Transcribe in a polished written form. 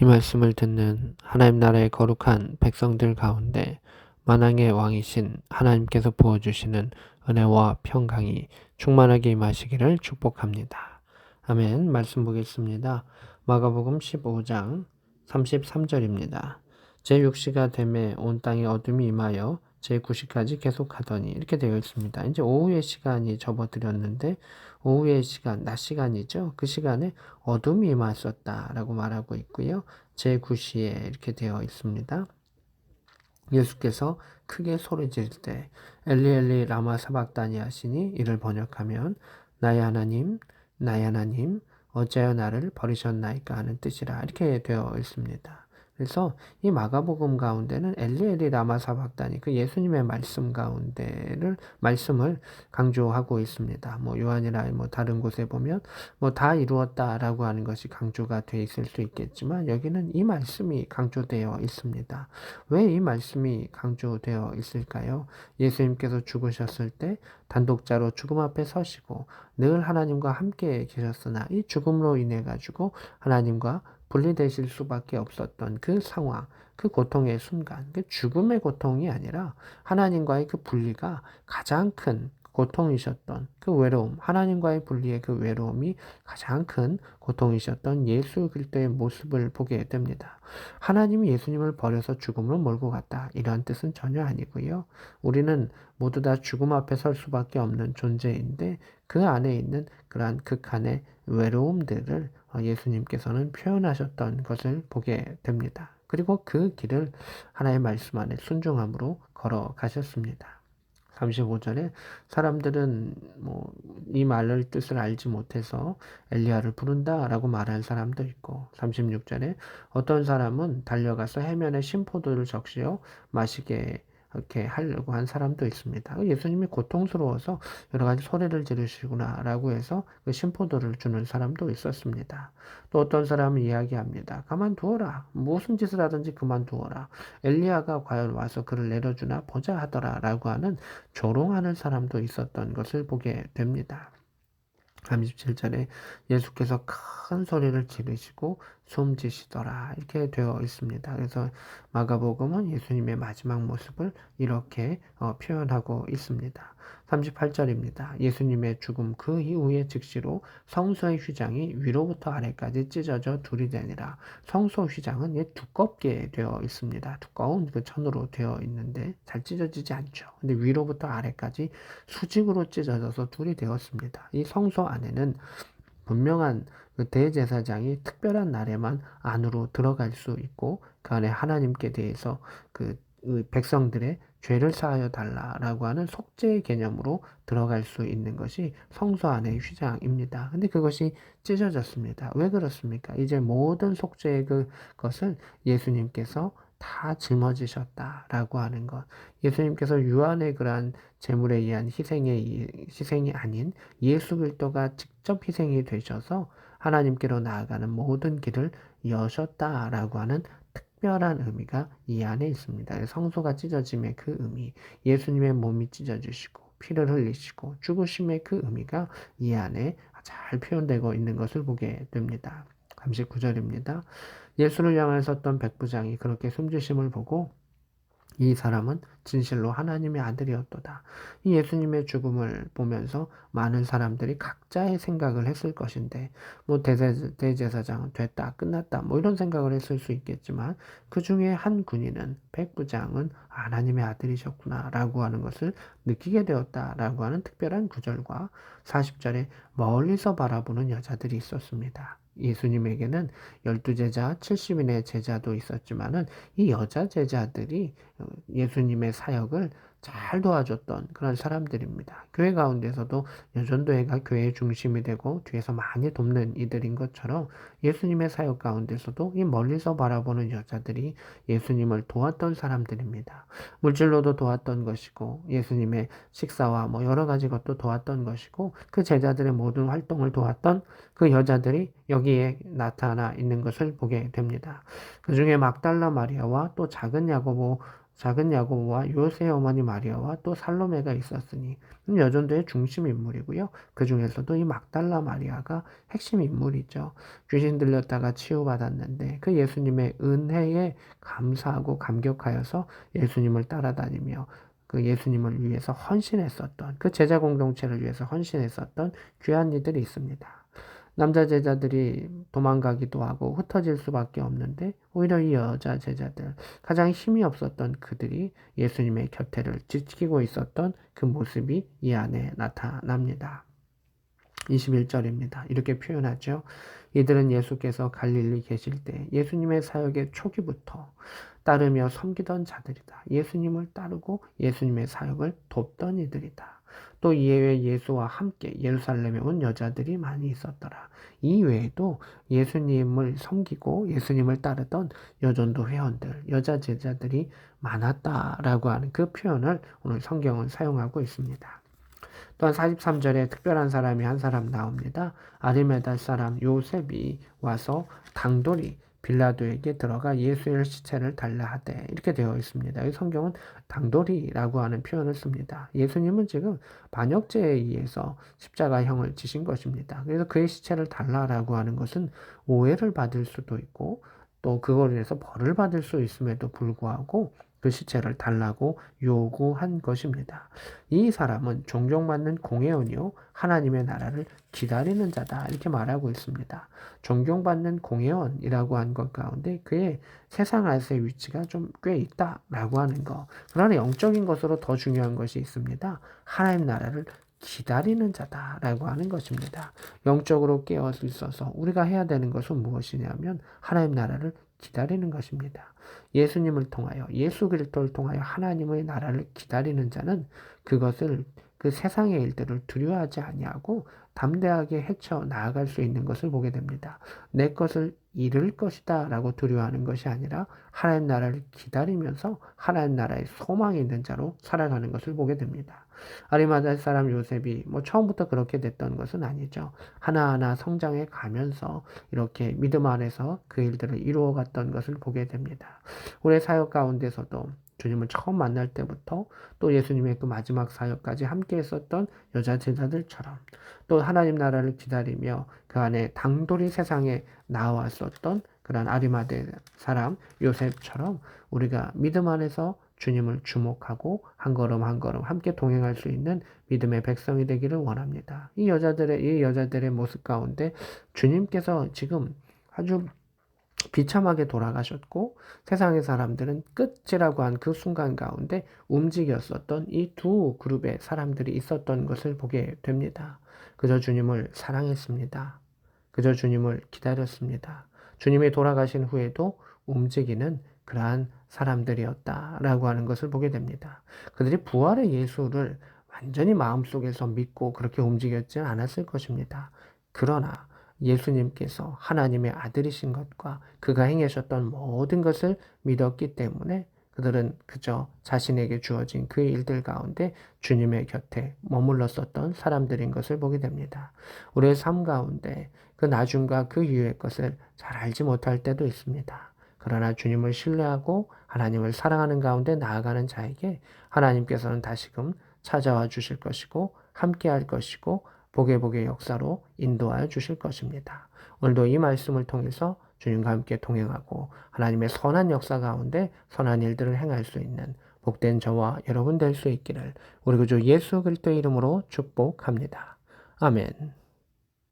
이 말씀을 듣는 하나님 나라의 거룩한 백성들 가운데 만왕의 왕이신 하나님께서 부어주시는 은혜와 평강이 충만하게 임하시기를 축복합니다. 아멘. 말씀 보겠습니다. 마가복음 15장 33절입니다. 제6시가 되매 온 땅에 어둠이 임하여 제9시까지 계속하더니 이렇게 되어 있습니다. 이제 오후의 시간이 접어들었는데 오후의 시간, 낮 시간이죠. 그 시간에 어둠이 임하였었다라고 말하고 있고요. 제9시에 이렇게 되어 있습니다. 예수께서 크게 소리 지를 때 엘리 엘리 라마 사박다니 하시니 이를 번역하면 나의 하나님 나의 하나님 어찌하여 나를 버리셨나이까 하는 뜻이라 이렇게 되어 있습니다. 그래서 이 마가복음 가운데는 엘리 엘리 라마 사박다니 그 예수님의 말씀을 강조하고 있습니다. 뭐 요한이나 뭐 다른 곳에 보면 뭐 다 이루었다라고 하는 것이 강조가 돼 있을 수 있겠지만 여기는 이 말씀이 강조되어 있습니다. 왜 이 말씀이 강조되어 있을까요? 예수님께서 죽으셨을 때 단독자로 죽음 앞에 서시고 늘 하나님과 함께 계셨으나 이 죽음으로 인해 가지고 하나님과 분리되실 수밖에 없었던 그 상황, 그 고통의 순간, 그 죽음의 고통이 아니라 하나님과의 그 분리가 가장 큰 고통이셨던 그 외로움, 하나님과의 분리의 그 외로움이 가장 큰 고통이셨던 예수 그리스도의 모습을 보게 됩니다. 하나님이 예수님을 버려서 죽음으로 몰고 갔다. 이런 뜻은 전혀 아니고요. 우리는 모두 다 죽음 앞에 설 수밖에 없는 존재인데 그 안에 있는 그러한 극한의 외로움들을 예수님께서는 표현하셨던 것을 보게 됩니다. 그리고 그 길을 하나의 말씀 안에 순종함으로 걸어가셨습니다. 35절에 사람들은 뭐 이 말을 뜻을 알지 못해서 엘리야를 부른다라고 말한 사람도 있고 36절에 어떤 사람은 달려가서 해면에 신포도를 적시어 마시게 이렇게 하려고 한 사람도 있습니다. 예수님이 고통스러워서 여러 가지 소리를 지르시구나라고 해서 그 신포도를 주는 사람도 있었습니다. 또 어떤 사람은 이야기합니다. 가만두어라. 무슨 짓을 하든지 그만두어라. 엘리야가 과연 와서 그를 내려주나 보자 하더라라고 하는 조롱하는 사람도 있었던 것을 보게 됩니다. 37절에 예수께서 큰 소리를 지르시고 숨지시더라 이렇게 되어 있습니다. 그래서 마가복음은 예수님의 마지막 모습을 이렇게 표현하고 있습니다. 38절입니다. 예수님의 죽음 그 이후에 즉시로 성소의 휘장이 위로부터 아래까지 찢어져 둘이 되니라. 성소 휘장은 두껍게 되어 있습니다. 두꺼운 그 천으로 되어 있는데 잘 찢어지지 않죠. 근데 위로부터 아래까지 수직으로 찢어져서 둘이 되었습니다. 이 성소 안에는 분명한 그 대제사장이 특별한 날에만 안으로 들어갈 수 있고 그 안에 하나님께 대해서 그 백성들의 죄를 사하여 달라라고 하는 속죄의 개념으로 들어갈 수 있는 것이 성소 안의 휘장입니다. 근데 그것이 찢어졌습니다. 왜 그렇습니까? 이제 모든 속죄의 그것을 예수님께서 다 짊어지셨다라고 하는 것. 예수님께서 유한의 그러한 제물에 의한 희생이 아닌 예수 그리스도가 직접 희생이 되셔서 하나님께로 나아가는 모든 길을 여셨다라고 하는 특별한 의미가 이 안에 있습니다. 성소가 찢어짐의 그 의미, 예수님의 몸이 찢어지시고 피를 흘리시고 죽으심의 그 의미가 이 안에 잘 표현되고 있는 것을 보게 됩니다. 39절입니다. 예수를 향해 섰던 백부장이 그렇게 숨지심을 보고 이 사람은 진실로 하나님의 아들이었도다. 이 예수님의 죽음을 보면서 많은 사람들이 각자의 생각을 했을 것인데, 뭐 대제사장은 됐다, 끝났다, 뭐 이런 생각을 했을 수 있겠지만, 그 중에 한 군인은 백부장은 하나님의 아들이셨구나라고 하는 것을 느끼게 되었다라고 하는 특별한 구절과 40절에 멀리서 바라보는 여자들이 있었습니다. 예수님에게는 12제자, 70인의 제자도 있었지만은 이 여자 제자들이 예수님의 사역을 잘 도와줬던 그런 사람들입니다. 교회 가운데서도 여전도회가 교회의 중심이 되고 뒤에서 많이 돕는 이들인 것처럼 예수님의 사역 가운데서도 이 멀리서 바라보는 여자들이 예수님을 도왔던 사람들입니다. 물질로도 도왔던 것이고 예수님의 식사와 뭐 여러 가지 것도 도왔던 것이고 그 제자들의 모든 활동을 도왔던 그 여자들이 여기에 나타나 있는 것을 보게 됩니다. 그 중에 막달라 마리아와 또 작은 야고보 작은 야고보와 요새의 어머니 마리아와 또 살로메가 있었으니 여전도의 중심 인물이고요. 그 중에서도 이 막달라 마리아가 핵심 인물이죠. 귀신 들렸다가 치유받았는데 그 예수님의 은혜에 감사하고 감격하여서 예수님을 따라다니며 그 예수님을 위해서 헌신했었던 그 제자 공동체를 위해서 헌신했었던 귀한 이들이 있습니다. 남자 제자들이 도망가기도 하고 흩어질 수밖에 없는데 오히려 이 여자 제자들 가장 힘이 없었던 그들이 예수님의 곁에를 지키고 있었던 그 모습이 이 안에 나타납니다. 21절입니다. 이렇게 표현하죠. 이들은 예수께서 갈릴리 계실 때 예수님의 사역의 초기부터 따르며 섬기던 자들이다. 예수님을 따르고 예수님의 사역을 돕던 이들이다. 또 이외에 예수와 함께 예루살렘에 온 여자들이 많이 있었더라. 이 외에도 예수님을 섬기고 예수님을 따르던 여전도 회원들, 여자 제자들이 많았다라고 하는 그 표현을 오늘 성경은 사용하고 있습니다. 또한 43절에 특별한 사람이 한 사람 나옵니다. 아리메다 사람 요셉이 와서 당돌이 빌라도에게 들어가 예수의 시체를 달라 하되 이렇게 되어 있습니다. 이 성경은 당돌이라고 하는 표현을 씁니다. 예수님은 지금 반역죄에 의해서 십자가형을 지신 것입니다. 그래서 그의 시체를 달라라고 하는 것은 오해를 받을 수도 있고 또 그걸로 인해서 벌을 받을 수 있음에도 불구하고 그 시체를 달라고 요구한 것입니다. 이 사람은 존경받는 공회원이요 하나님의 나라를 기다리는 자다 이렇게 말하고 있습니다. 존경받는 공회원이라고 한 것 가운데 그의 세상에서의 위치가 좀 꽤 있다라고 하는 것. 그러나 영적인 것으로 더 중요한 것이 있습니다. 하나님 나라를 기다리는 자다라고 하는 것입니다. 영적으로 깨어 있어서 우리가 해야 되는 것은 무엇이냐면 하나님 나라를 기다리는 것입니다. 예수님을 통하여 예수 그리스도를 통하여 하나님의 나라를 기다리는 자는 그것을 그 세상의 일들을 두려워하지 아니하고 담대하게 헤쳐 나아갈 수 있는 것을 보게 됩니다. 내 것을 잃을 것이다 라고 두려워하는 것이 아니라 하나님 나라를 기다리면서 하나님 나라의 소망이 있는 자로 살아가는 것을 보게 됩니다. 아리마다 사람 요셉이 처음부터 그렇게 됐던 것은 아니죠. 하나하나 성장해 가면서 이렇게 믿음 안에서 그 일들을 이루어갔던 것을 보게 됩니다. 우리의 사역 가운데서도 주님을 처음 만날 때부터 또 예수님의 그 마지막 사역까지 함께 했었던 여자 제자들처럼 또 하나님 나라를 기다리며 그 안에 당돌이 세상에 나왔었던 그런 아리마대 사람 요셉처럼 우리가 믿음 안에서 주님을 주목하고 한 걸음 한 걸음 함께 동행할 수 있는 믿음의 백성이 되기를 원합니다. 이 여자들의 모습 가운데 주님께서 지금 아주 비참하게 돌아가셨고 세상의 사람들은 끝이라고 한 그 순간 가운데 움직였었던 이 두 그룹의 사람들이 있었던 것을 보게 됩니다. 그저 주님을 사랑했습니다. 그저 주님을 기다렸습니다. 주님이 돌아가신 후에도 움직이는 그러한 사람들이었다라고 하는 것을 보게 됩니다. 그들이 부활의 예수를 완전히 마음속에서 믿고 그렇게 움직였지 않았을 것입니다. 그러나 예수님께서 하나님의 아들이신 것과 그가 행하셨던 모든 것을 믿었기 때문에 그들은 그저 자신에게 주어진 그 일들 가운데 주님의 곁에 머물렀었던 사람들인 것을 보게 됩니다. 우리의 삶 가운데 그 나중과 그 이후의 것을 잘 알지 못할 때도 있습니다. 그러나 주님을 신뢰하고 하나님을 사랑하는 가운데 나아가는 자에게 하나님께서는 다시금 찾아와 주실 것이고 함께 할 것이고 복의 역사로 인도하여 주실 것입니다. 오늘도 이 말씀을 통해서 주님과 함께 동행하고 하나님의 선한 역사 가운데 선한 일들을 행할 수 있는 복된 저와 여러분 될 수 있기를 우리 구주 예수 그리스도의 이름으로 축복합니다. 아멘.